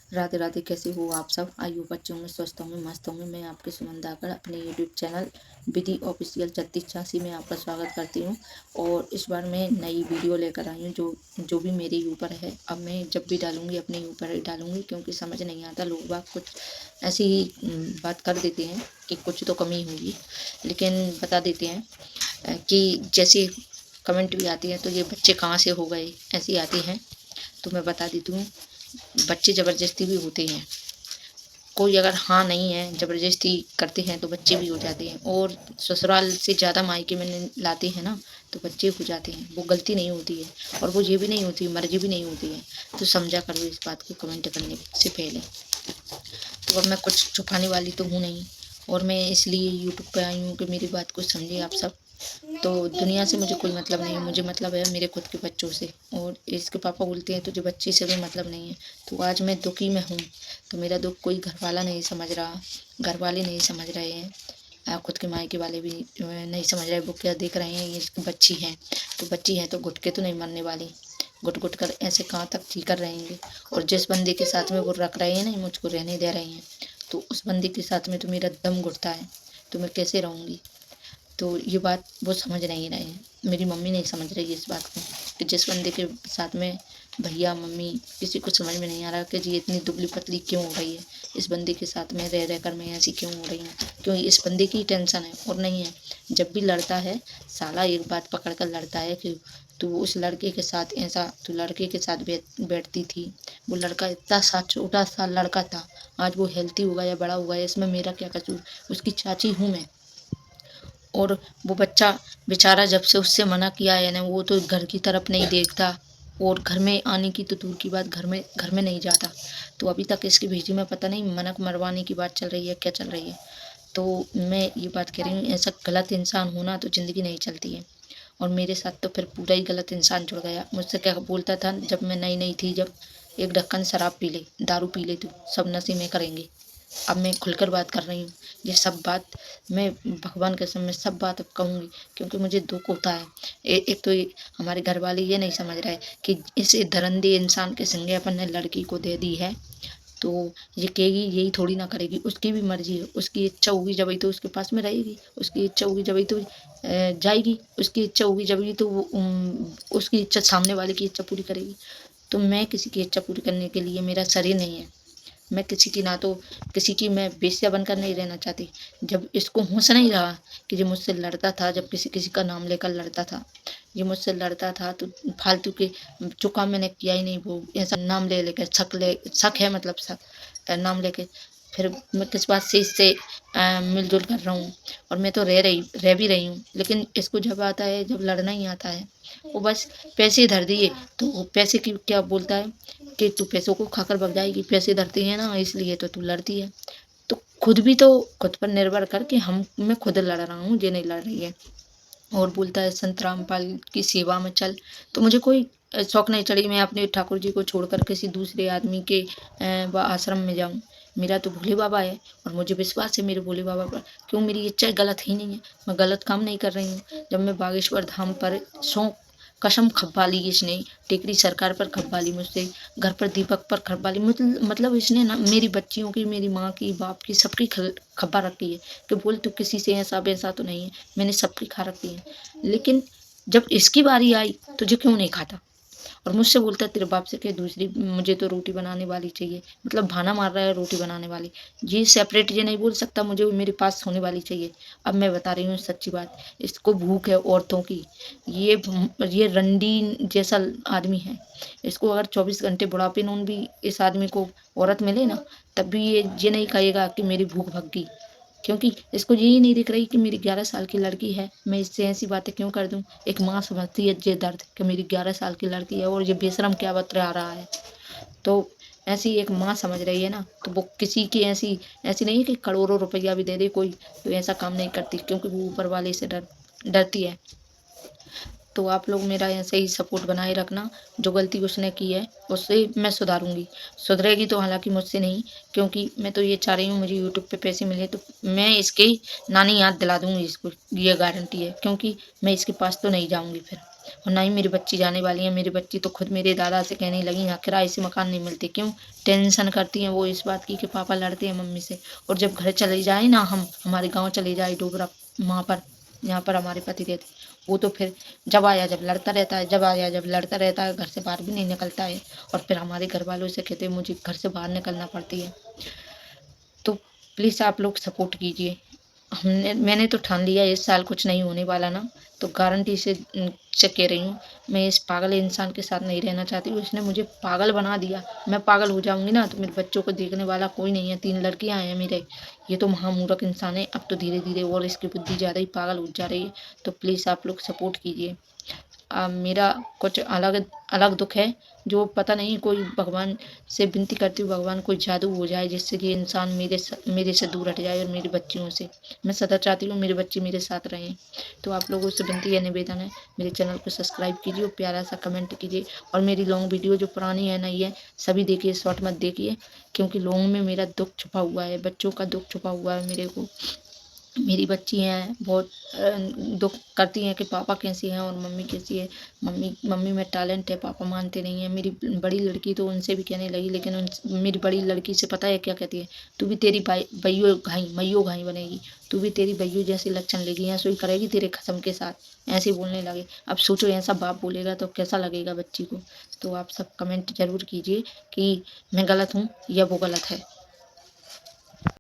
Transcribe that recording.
राधे राधे। कैसे हो आप सब? आई होप अच्छे होंगे, स्वस्थ होंगे, मस्त होंगे। मैं आपके सुमन धाकड़ अपने यूट्यूब चैनल विधि ऑफिशियल 3686 में आपका स्वागत करती हूँ। और इस बार मैं नई वीडियो लेकर आई हूँ जो भी मेरे ऊपर है। अब मैं जब भी डालूंगी अपने ऊपर ही डालूंगी, क्योंकि समझ नहीं आता, लोग बाग कुछ ऐसी ही बात कर देते हैं कि कुछ तो कमी होगी, लेकिन बता देते हैं कि जैसे कमेंट भी आती है तो ये बच्चे कहाँ से हो गए, ऐसी आती हैं। तो मैं बता देती हूँ, बच्चे ज़बरदस्ती भी होते हैं। कोई अगर हाँ नहीं है, ज़बरदस्ती करते हैं तो बच्चे भी हो जाते हैं। और ससुराल से ज़्यादा मायके में लाते हैं ना, तो बच्चे हो जाते हैं। वो गलती नहीं होती है, और वो ये भी नहीं होती, मर्जी भी नहीं होती है। तो समझा करो इस बात को कमेंट करने से पहले। तो अब मैं कुछ छुपाने वाली तो हूँ नहीं, और मैं इसलिए यूट्यूब पे आई हूँ कि मेरी बात को समझे आप सब। तो दुनिया से मुझे कोई मतलब नहीं है, मुझे मतलब है मेरे खुद के बच्चों से। और इसके पापा बोलते हैं तुझे बच्चे से भी मतलब नहीं है। तो आज मैं दुखी में हूँ, तो मेरा दुख कोई घर वाला नहीं समझ रहा, घर वाले नहीं समझ रहे हैं, खुद के मायके वाले भी नहीं समझ रहे। वो क्या देख रहे हैं, ये बच्ची हैं तो बच्ची हैं, तो घुट के तो नहीं मरने वाली। घुट घुट कर ऐसे कहाँ तक जी कर रहेंगे। और जिस बंदे के साथ में वो रख रहे हैं ना, मुझको रहने दे रहे हैं, तो उस बंदे के साथ में तो मेरा दम घुटता है। तो मैं कैसे रहूँगी? तो ये बात वो समझ नहीं रहे हैं, मेरी मम्मी नहीं समझ रही है इस बात को, कि जिस बंदे के साथ में भैया मम्मी किसी को समझ में नहीं आ रहा कि ये इतनी दुबली पतली क्यों हो रही है, इस बंदे के साथ में रह रह कर मैं ऐसी क्यों हो रही हूँ, क्यों इस बंदे की टेंशन है और नहीं है। जब भी लड़ता है साला एक बात पकड़ कर लड़ता है कि तू उस लड़के के साथ ऐसा, तू लड़के के साथ बैठती थी। वो लड़का इतना सा छोटा सा लड़का था, आज वो हेल्थी हो गया, बड़ा हो गया, इसमें मेरा क्या कसूर? उसकी चाची हूँ मैं। और वो बच्चा बेचारा जब से उससे मना किया है ना, वो तो घर की तरफ नहीं देखता, और घर में आने की तो दूर की बात, घर में नहीं जाता। तो अभी तक इसकी भेजी में पता नहीं मनक मरवाने की बात चल रही है, क्या चल रही है। तो मैं ये बात कह रही हूँ, ऐसा गलत इंसान होना तो ज़िंदगी नहीं चलती है। और मेरे साथ तो फिर पूरा ही गलत इंसान जुड़ गया। मुझसे क्या बोलता था जब मैं नई नई थी, जब एक ढक्कन शराब पी ले, दारू पी ले, तो सब नशे में करेंगे। अब मैं खुलकर बात कर रही हूँ, ये सब बात मैं भगवान के सामने सब बात अब कहूँगी, क्योंकि मुझे दुख होता है। एक तो ये हमारे घर वाले ये नहीं समझ रहे कि इस दरंदे इंसान के संगे अपन ने लड़की को दे दी है, तो ये कहेगी, यही थोड़ी ना करेगी, उसकी भी मर्जी है, उसकी इच्छा होगी जब ही तो उसके पास में रहेगी, उसकी इच्छा होगी जब ही तो जाएगी, उसकी इच्छा होगी जब ही तो वो उसकी इच्छा, सामने वाले की इच्छा पूरी करेगी। तो मैं किसी की इच्छा पूरी करने के लिए मेरा शरीर नहीं है। मैं किसी की, ना तो किसी की मैं बेस्या बनकर नहीं रहना चाहती। जब इसको होश नहीं रहा कि ये मुझसे लड़ता था, जब किसी किसी का नाम लेकर लड़ता था, ये मुझसे लड़ता था, तो फालतू के जो काम मैंने किया ही नहीं, वो ऐसा नाम ले लेकर शक है, मतलब शक, नाम लेके फिर मैं किस बात से इससे मिलजुल कर रहा हूँ। और मैं तो रह भी रही हूँ, लेकिन इसको जब आता है, जब लड़ना ही आता है, वो बस पैसे धर दिए, तो वो पैसे की क्या बोलता है कि तू पैसों को खाकर भग जाएगी, पैसे धरते हैं ना इसलिए तो तू लड़ती है। तो खुद भी तो खुद पर निर्भर करके हम, मैं खुद लड़ रहा हूँ, ये नहीं लड़ रही है। और बोलता है संत रामपाल की सेवा में चल। तो मुझे कोई शौक नहीं चढ़ी मैं अपने ठाकुर जी को छोड़कर किसी दूसरे आदमी के आश्रम में जाऊं। मेरा तो भोले बाबा है, और मुझे विश्वास है मेरे भोले बाबा पर। क्यों, मेरी इच्छा गलत ही नहीं है, मैं गलत काम नहीं कर रही हूँ। जब मैं बागेश्वर धाम पर सौ कसम खपा ली इसने, टेकरी सरकार पर खपा ली मुझसे, घर पर दीपक पर खपा ली, मतलब इसने ना मेरी बच्चियों की, मेरी माँ की, बाप की, सबकी खपा रखी है कि बोल तू किसी से ऐसा वैसा तो नहीं है। मैंने सबकी खा रखी है, लेकिन जब इसकी बारी आई तुझे क्यों नहीं खाता। और मुझसे बोलता है तेरे बाप से कि दूसरी, मुझे तो रोटी बनाने वाली चाहिए, मतलब भाना मार रहा है रोटी बनाने वाली। ये सेपरेट ये नहीं बोल सकता, मुझे मेरे पास होने वाली चाहिए। अब मैं बता रही हूँ सच्ची बात, इसको भूख है औरतों की। ये रंडी जैसा आदमी है, इसको अगर 24 घंटे बुढ़ापे नून भी इस आदमी को औरत मिले ना, तब भी ये नहीं कहेगा कि मेरी भूख भग गई। क्योंकि इसको यही नहीं दिख रही कि मेरी 11 साल की लड़की है, मैं इससे ऐसी बातें क्यों कर दूं। एक माँ समझती है ये दर्द कि मेरी 11 साल की लड़की है और ये बेशरम क्या बतला रहा है। तो ऐसी एक माँ समझ रही है ना, तो वो किसी की ऐसी ऐसी नहीं है कि करोड़ों रुपया भी दे दे कोई, तो ऐसा काम नहीं करती, क्योंकि वो ऊपर वाले से डरती है। तो आप लोग मेरा ऐसे ही सपोर्ट बनाए रखना। जो गलती उसने की है उससे मैं सुधारूंगी, सुधरेगी तो हालांकि मुझसे नहीं, क्योंकि मैं तो ये चाह रही हूँ मुझे यूट्यूब पे पैसे मिले तो मैं इसकी नानी याद दिला दूंगी इसको, ये गारंटी है, क्योंकि मैं इसके पास तो नहीं जाऊंगी फिर। और ना ही मेरी बच्ची जाने वाली है। मेरी बच्ची तो खुद मेरे दादा से कहने लगी यहाँ किराए से मकान नहीं मिलते। क्यों? टेंशन करती हैं वो इस बात की कि पापा लड़ते हैं मम्मी से। और जब घर चले जाए ना, हम हमारे गाँव चले जाए डोबरा, वहाँ पर जहाँ पर हमारे पति रहते, वो तो फिर जब आया जब लड़ता रहता है, जब आया जब लड़ता रहता है, घर से बाहर भी नहीं निकलता है। और फिर हमारे घर वालों से कहते हैं मुझे घर से बाहर निकलना पड़ती है। तो प्लीज़ आप लोग सपोर्ट कीजिए। मैंने तो ठान लिया इस साल कुछ नहीं होने वाला ना, तो गारंटी से कह रही हूँ, मैं इस पागल इंसान के साथ नहीं रहना चाहती हूँ। इसने मुझे पागल बना दिया। मैं पागल हो जाऊंगी ना तो मेरे बच्चों को देखने वाला कोई नहीं है। 3 लड़कियां हैं मेरे। ये तो महामूर्ख इंसान है। अब तो धीरे धीरे और इसकी बुद्धि ज़्यादा ही पागल हो जा रही है। तो प्लीज़ आप लोग सपोर्ट कीजिए। मेरा कुछ अलग अलग दुख है, जो पता नहीं, कोई भगवान से विनती करती हूँ भगवान कोई जादू हो जाए जिससे कि इंसान मेरे से दूर हट जाए और मेरी बच्चियों से। मैं सदा चाहती हूँ मेरे बच्चे मेरे साथ रहें। तो आप लोगों से विनती या निवेदन है, मेरे चैनल को सब्सक्राइब कीजिए और प्यारा सा कमेंट कीजिए। और मेरी लॉन्ग वीडियो जो पुरानी है नई है सभी देखिए, शॉर्ट मत देखिए, क्योंकि लॉन्ग में मेरा दुख छुपा हुआ है, बच्चों का दुख छुपा हुआ है। मेरे को मेरी बच्ची हैं बहुत दुख करती हैं कि पापा कैसी हैं और मम्मी कैसी है। मम्मी में टैलेंट है, पापा मानते नहीं हैं। मेरी बड़ी लड़की तो उनसे भी कहने लगी, लेकिन मेरी बड़ी लड़की से पता है क्या कहती है? तू भी तेरी बइयो घाई मैयो घाई बनेगी, तू भी तेरी बइयो जैसे लक्षण लेगी, ऐसे ही करेगी तेरे खसम के साथ, ऐसे बोलने लगे। अब सोचो ऐसा बाप बोलेगा तो कैसा लगेगा बच्ची को। तो आप सब कमेंट जरूर कीजिए कि मैं गलत हूँ या वो गलत है।